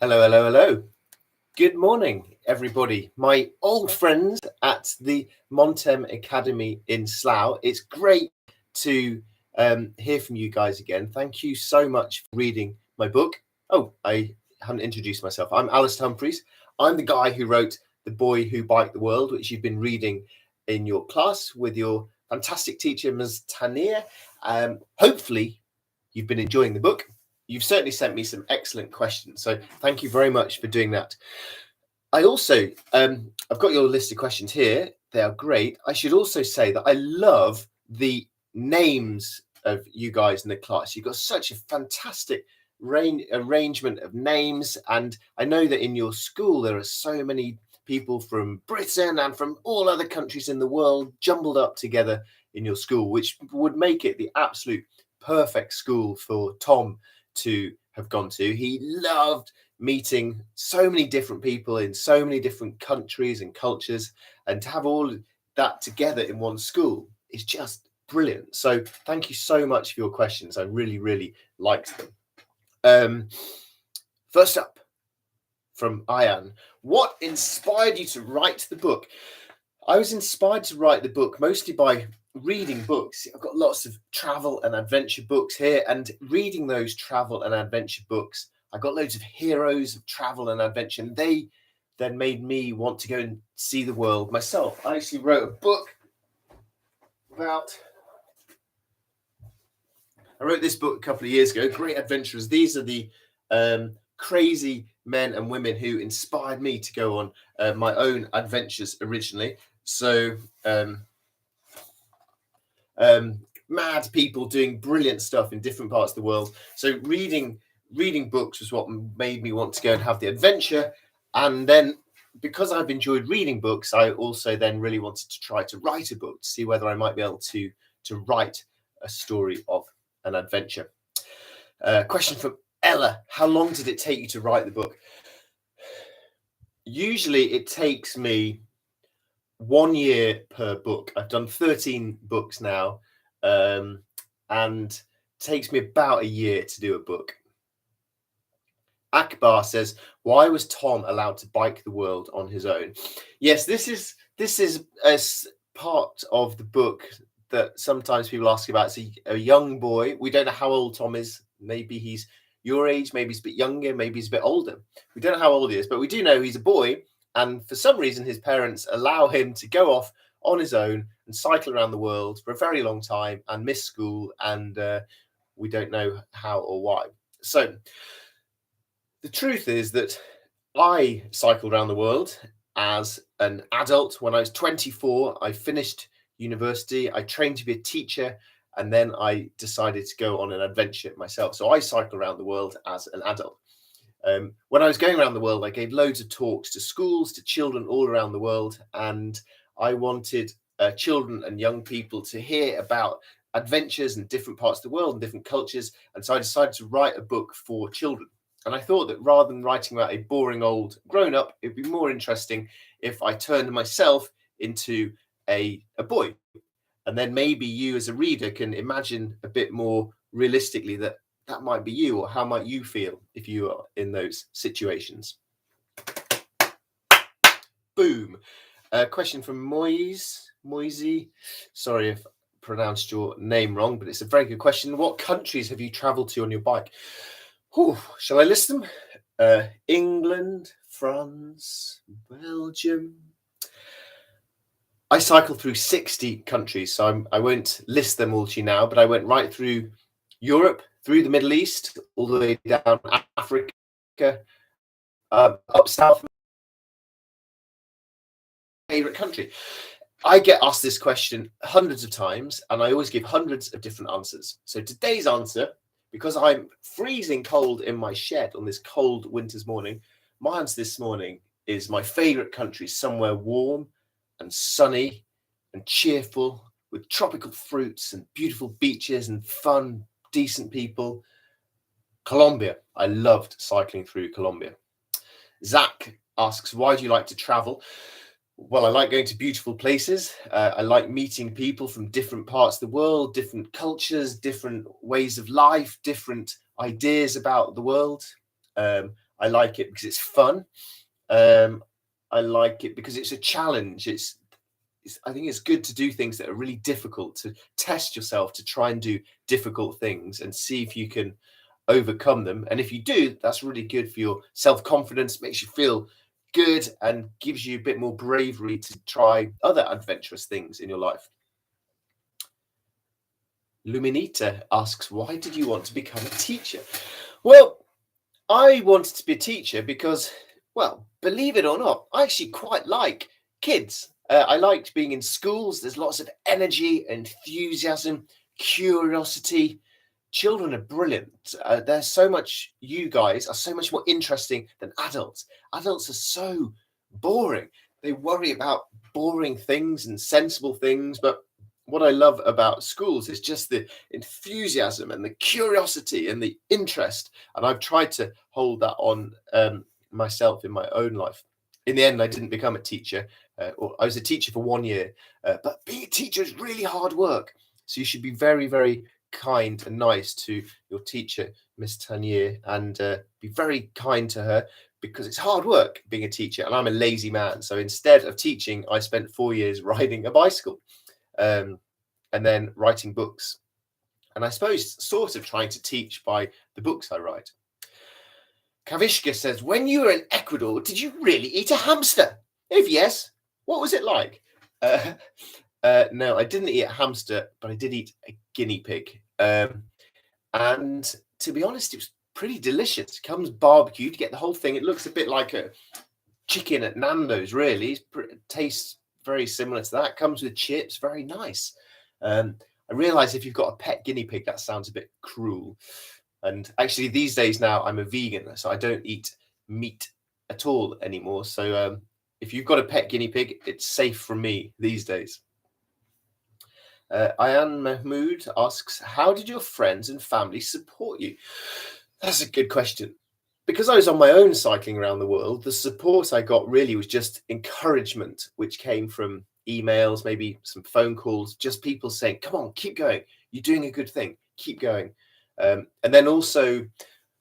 Hello, hello, hello. Good morning, everybody. My old friends at the Montem Academy in Slough. It's great to hear from you guys again. Thank you so much for reading my book. Oh, I haven't introduced myself. I'm Alistair Humphreys. I'm the guy who wrote The Boy Who Biked the World, which you've been reading in your class with your fantastic teacher, Ms. Tania. Hopefully, you've been enjoying the book. You've certainly sent me some excellent questions, so thank you very much for doing that. I also, I've got your list of questions here. They are great. I should also say that I love the names of you guys in the class. You've got such a fantastic arrangement of names, and I know that in your school there are so many people from Britain and from all other countries in the world jumbled up together in your school, which would make it the absolute perfect school for Tom to have gone to. He loved meeting so many different people in so many different countries and cultures, and to have all that together in one school is just brilliant. So thank you so much for your questions. I really, really liked them. First up from Ayan, what inspired you to write the book? I was inspired to write the book mostly by reading books. I've got lots of travel and adventure books here, and reading those travel and adventure books, I got loads of heroes of travel and adventure, and they then made me want to go and see the world myself. I actually wrote a book about... I wrote this book a couple of years ago, Great Adventurers. These are the crazy men and women who inspired me to go on my own adventures originally. So mad people doing brilliant stuff in different parts of the world. So reading books was what made me want to go and have the adventure. And then because I've enjoyed reading books, I also then really wanted to try to write a book to see whether I might be able to write a story of an adventure. Question from Ella: how long did it take you to write the book? Usually it takes me 1 year per book. I've done 13 books now, and it takes me about a year to do a book. Akbar says, why was Tom allowed to bike the world on his own? Yes, this is a part of the book that sometimes people ask about. It's a young boy. We don't know how old Tom is. Maybe he's your age, maybe he's a bit younger, maybe he's a bit older. We don't know how old he is, but we do know he's a boy. And for some reason, his parents allow him to go off on his own and cycle around the world for a very long time and miss school. And we don't know how or why. So the truth is that I cycled around the world as an adult. When I was 24, I finished university. I trained to be a teacher, and then I decided to go on an adventure myself. So I cycled around the world as an adult. When I was going around the world, I gave loads of talks to schools, to children all around the world, and I wanted children and young people to hear about adventures in different parts of the world and different cultures. And so I decided to write a book for children. And I thought that rather than writing about a boring old grown-up, it'd be more interesting if I turned myself into a boy. And then maybe you as a reader can imagine a bit more realistically that might be you, or how might you feel if you are in those situations. Boom. Question from Moisey. Sorry if I pronounced your name wrong, but it's a very good question. What countries have you traveled to on your bike? Shall I list them? England, France, Belgium. I cycled through 60 countries, so I won't list them all to you now, but I went right through Europe, through the Middle East, all the way down Africa, up south. Favorite country? I get asked this question hundreds of times, and I always give hundreds of different answers. So today's answer, because I'm freezing cold in my shed on this cold winter's morning, my answer this morning is my favorite country, somewhere warm and sunny and cheerful, with tropical fruits and beautiful beaches and fun, decent people. Colombia. I loved cycling through Colombia. Zach asks, why do you like to travel? Well, I like going to beautiful places. I like meeting people from different parts of the world, different cultures, different ways of life, different ideas about the world. I I like it because it's fun. I like it because it's a challenge. I think it's good to do things that are really difficult, to test yourself, to try and do difficult things and see if you can overcome them. And if you do, that's really good for your self-confidence, makes you feel good and gives you a bit more bravery to try other adventurous things in your life. Luminita asks, why did you want to become a teacher? Well, I wanted to be a teacher because, well, believe it or not, I actually quite like kids. I liked being in schools. There's lots of energy, enthusiasm, curiosity. Children are brilliant. You guys are so much more interesting than adults. Adults are so boring. They worry about boring things and sensible things. But what I love about schools is just the enthusiasm and the curiosity and the interest. And I've tried to hold that on myself in my own life. In the end, I didn't become a teacher. Or I was a teacher for 1 year. But being a teacher is really hard work. So you should be very, very kind and nice to your teacher, Miss Tanier, and be very kind to her because it's hard work being a teacher. And I'm a lazy man. So instead of teaching, I spent 4 years riding a bicycle and then writing books. And I suppose sort of trying to teach by the books I write. Kavishka says, when you were in Ecuador, did you really eat a hamster? If yes, what was it like? No, I didn't eat a hamster, but I did eat a guinea pig. And to be honest, it was pretty delicious. It comes barbecued, you get the whole thing. It looks a bit like a chicken at Nando's, really. It tastes very similar to that. Comes with chips, very nice. I realize if you've got a pet guinea pig, that sounds a bit cruel. And actually, these days now, I'm a vegan, so I don't eat meat at all anymore. So if you've got a pet guinea pig, it's safe from me these days. Ayan Mahmood asks, how did your friends and family support you? That's a good question. Because I was on my own cycling around the world, the support I got really was just encouragement, which came from emails, maybe some phone calls, just people saying, come on, keep going. You're doing a good thing. Keep going. And then also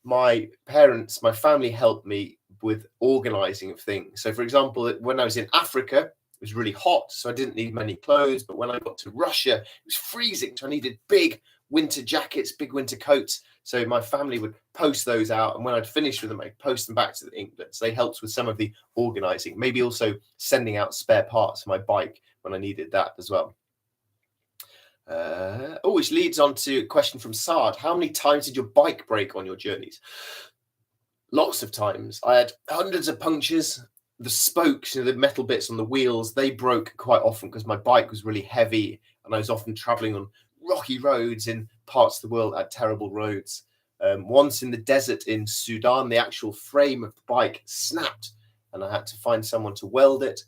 my parents, my family helped me with organizing of things. So, for example, when I was in Africa, it was really hot, so I didn't need many clothes. But when I got to Russia, it was freezing, so I needed big winter jackets, big winter coats. So my family would post those out, and when I'd finished with them, I'd post them back to England. So they helped with some of the organizing, maybe also sending out spare parts for my bike when I needed that as well. Which leads on to a question from Saad. How many times did your bike break on your journeys? Lots of times. I had hundreds of punctures. The spokes, the metal bits on the wheels, they broke quite often because my bike was really heavy and I was often traveling on rocky roads in parts of the world that had terrible roads. Once in the desert in Sudan, the actual frame of the bike snapped and I had to find someone to weld it.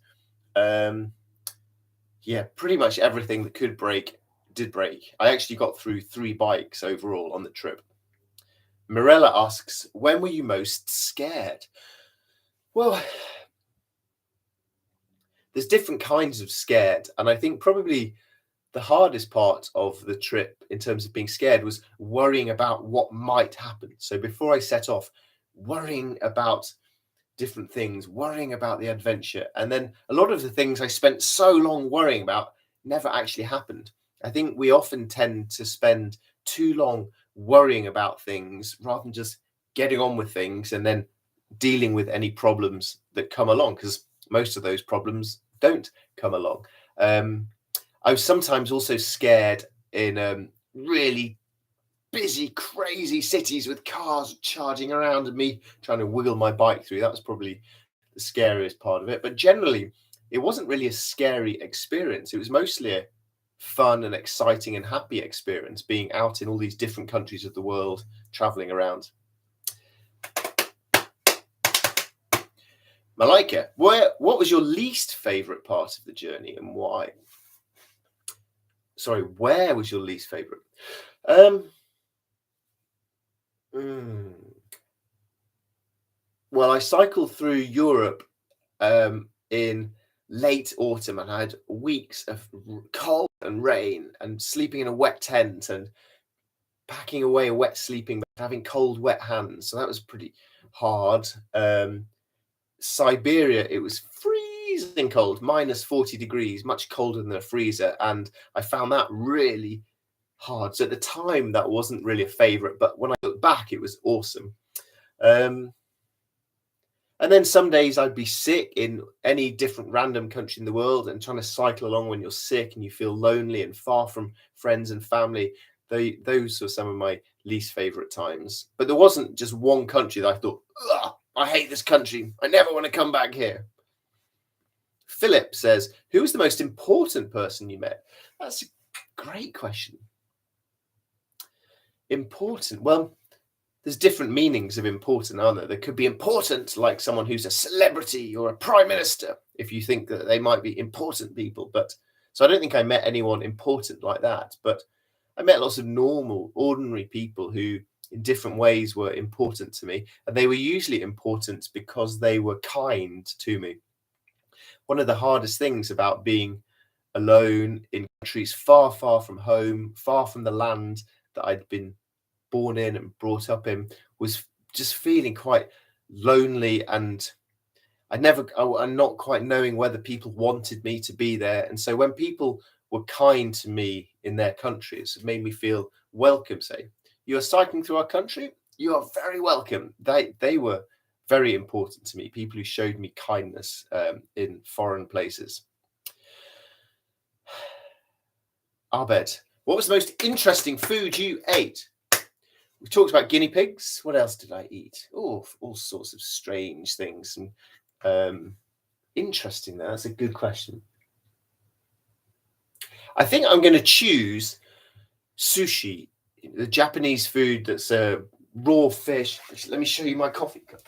Yeah, pretty much everything that could break did break. I actually got through 3 bikes overall on the trip. Mirella asks, when were you most scared? Well, there's different kinds of scared. And I think probably the hardest part of the trip in terms of being scared was worrying about what might happen. So before I set off, worrying about different things, worrying about the adventure. And then a lot of the things I spent so long worrying about never actually happened. I think we often tend to spend too long worrying about things rather than just getting on with things and then dealing with any problems that come along, because most of those problems don't come along. I was sometimes also scared in really busy, crazy cities with cars charging around and me trying to wiggle my bike through. That was probably the scariest part of it. But generally, it wasn't really a scary experience. It was mostly a fun and exciting and happy experience being out in all these different countries of the world, traveling around. Malika, what was your least favorite part of the journey and why? Sorry, where was your least favorite? Well, I cycled through Europe in late autumn and I had weeks of cold and rain and sleeping in a wet tent and packing away a wet sleeping bag, having cold, wet hands. So that was pretty hard. Siberia, it was freezing cold, minus 40 degrees, much colder than a freezer. And I found that really hard. So at the time, that wasn't really a favorite. But when I look back, it was awesome. And then some days I'd be sick in any different random country in the world, and trying to cycle along when you're sick and you feel lonely and far from friends and family. Those were some of my least favorite times. But there wasn't just one country that I thought, I hate this country. I never want to come back here. Philip says, who was the most important person you met? That's a great question. Important. Well, there's different meanings of important, aren't there? There could be important, like someone who's a celebrity or a prime minister, if you think that they might be important people. But so I don't think I met anyone important like that. But I met lots of normal, ordinary people who in different ways were important to me. And they were usually important because they were kind to me. One of the hardest things about being alone in countries far, far from home, far from the land that I'd been born in and brought up in, was just feeling quite lonely, and I'm not quite knowing whether people wanted me to be there. And so when people were kind to me in their countries, it made me feel welcome. Say, you are cycling through our country, you are very welcome. They were very important to me, people who showed me kindness in foreign places. Abed, what was the most interesting food you ate? We talked about guinea pigs. What else did I eat? Oh, all sorts of strange things. And interesting. That's a good question. I think I'm going to choose sushi, the Japanese food that's raw fish. Let me show you my coffee cup.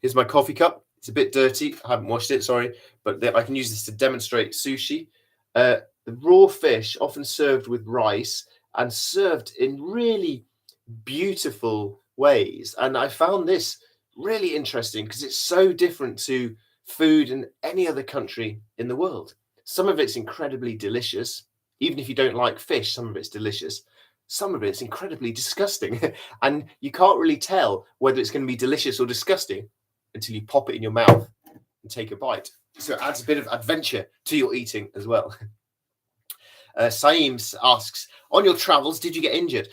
Here's my coffee cup. It's a bit dirty. I haven't washed it, sorry. But I can use this to demonstrate sushi. The raw fish, often served with rice, and served in really beautiful ways. And I found this really interesting because it's so different to food in any other country in the world. Some of it's incredibly delicious. Even if you don't like fish, some of it's delicious. Some of it's incredibly disgusting. And you can't really tell whether it's going to be delicious or disgusting until you pop it in your mouth and take a bite. So it adds a bit of adventure to your eating as well. Saeem asks, on your travels, did you get injured?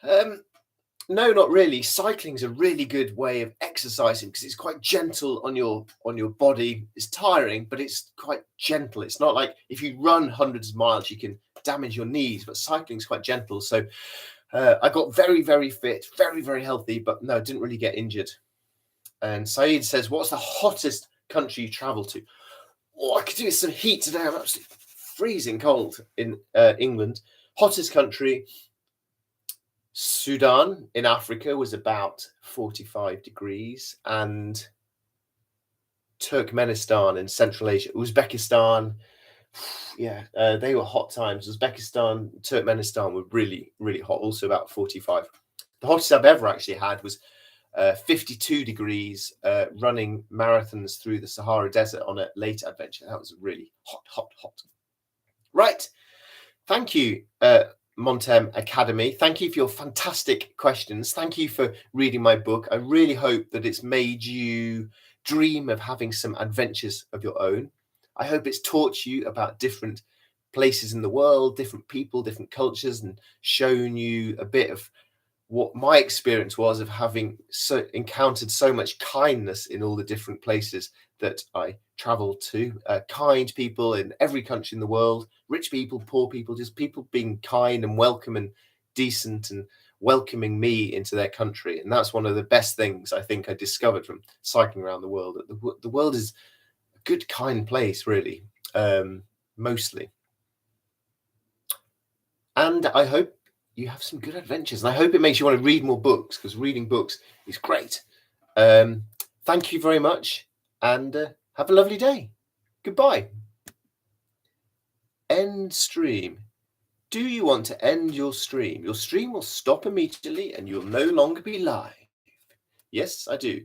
No, not really. Cycling's a really good way of exercising because it's quite gentle on your body. It's tiring, but it's quite gentle. It's not like if you run hundreds of miles, you can damage your knees, but cycling's quite gentle. So I got very, very fit, very, very healthy, but no, didn't really get injured. And Saeed says, what's the hottest country you travel to? Oh, I could do with some heat today. I'm absolutely freezing cold in England. Hottest country, Sudan in Africa, was about 45 degrees, and Turkmenistan in Central Asia, Uzbekistan, they were hot times. Uzbekistan, Turkmenistan were really, really hot, also about 45. The hottest I've ever actually had was 52 degrees, running marathons through the Sahara Desert on a late adventure. That was really hot. Right. Thank you, Montem Academy. Thank you for your fantastic questions. Thank you for reading my book. I really hope that it's made you dream of having some adventures of your own. I hope it's taught you about different places in the world, different people, different cultures, and shown you a bit of what my experience was of having encountered so much kindness in all the different places that I traveled to. Kind people in every country in the world, rich people, poor people, just people being kind and welcome and decent and welcoming me into their country. And that's one of the best things I think I discovered from cycling around the world. That the world is a good, kind place, really, mostly. And I hope you have some good adventures, and I hope it makes you want to read more books, because reading books is great. Thank you very much, and have a lovely day. Goodbye. End stream. Do you want to end your stream? Your stream will stop immediately and you'll no longer be live. Yes, I do.